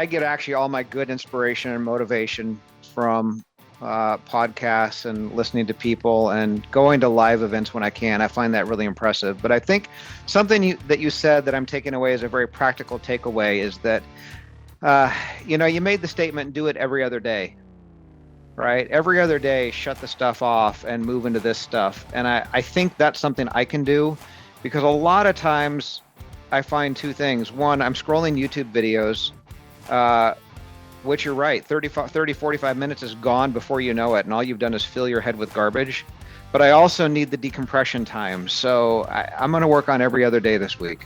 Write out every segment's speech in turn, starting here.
get actually all my good inspiration and motivation from podcasts and listening to people and going to live events when I can. I find that really impressive. But I think something that you said that I'm taking away as a very practical takeaway is that, you made the statement, do it every other day, right? Every other day, shut the stuff off and move into this stuff. And I think that's something I can do, because a lot of times I find two things. One, I'm scrolling YouTube videos, which you're right, 30, 45 minutes is gone before you know it, and all you've done is fill your head with garbage. But I also need the decompression time. So I'm going to work on every other day this week.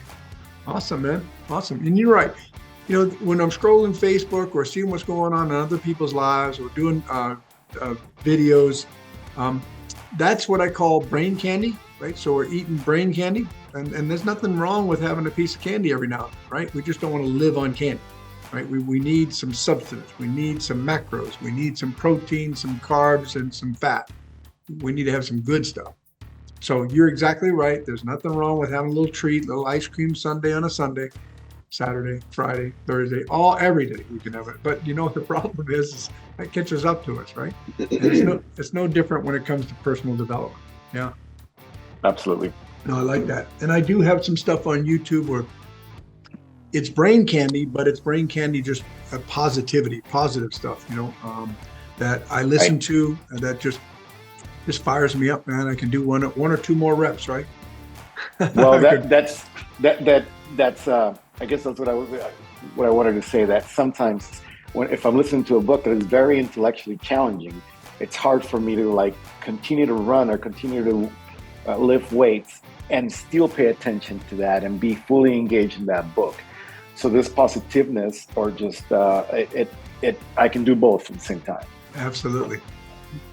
Awesome, man. Awesome. And you're right. When I'm scrolling Facebook or seeing what's going on in other people's lives or doing videos, that's what I call brain candy, right? So we're eating brain candy, and there's nothing wrong with having a piece of candy every now and then, right? We just don't want to live on candy. Right? We need some substance. We need some macros. We need some protein, some carbs, and some fat. We need to have some good stuff. So you're exactly right. There's nothing wrong with having a little treat, a little ice cream sundae on a Sunday, Saturday, Friday, Thursday, every day we can have it. But the problem is that catches up to us, right? And it's no different when it comes to personal development. Yeah. Absolutely. No, I like that. And I do have some stuff on YouTube where it's brain candy, but it's brain candy, just positive stuff, that I listen to, and that just fires me up, man. I can do one or two more reps, right? Well, that's I guess that's what I wanted to say, that sometimes if I'm listening to a book that is very intellectually challenging, it's hard for me to continue to run or continue to lift weights and still pay attention to that and be fully engaged in that book. So this positiveness, or just I can do both at the same time. Absolutely.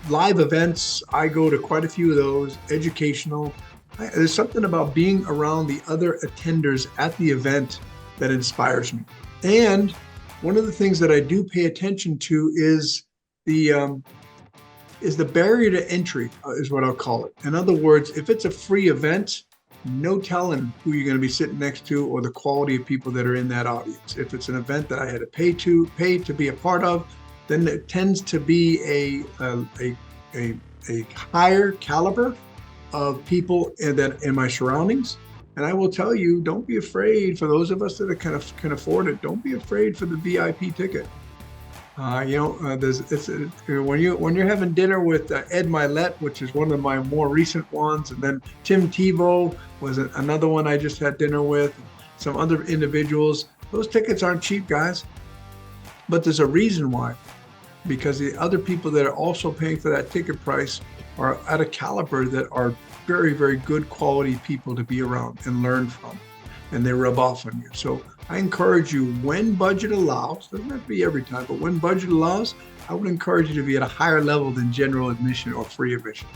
Live events, I go to quite a few of those, educational. There's something about being around the other attenders at the event that inspires me. And one of the things that I do pay attention to is the barrier to entry, is what I'll call it. In other words, if it's a free event, no telling who you're going to be sitting next to or the quality of people that are in that audience. If it's an event that I had to pay to be a part of, then it tends to be a higher caliber of people in my surroundings. And I will tell you, don't be afraid. For those of us that can afford it, don't be afraid for the VIP ticket. When you're having dinner with Ed Milet, which is one of my more recent ones, and then Tim Tebow was another one I just had dinner with, some other individuals. Those tickets aren't cheap, guys, but there's a reason why, because the other people that are also paying for that ticket price are at a caliber that are very, very good quality people to be around and learn from, and they rub off on you. So I encourage you, when budget allows, doesn't have to be every time, but when budget allows, I would encourage you to be at a higher level than general admission or free admission.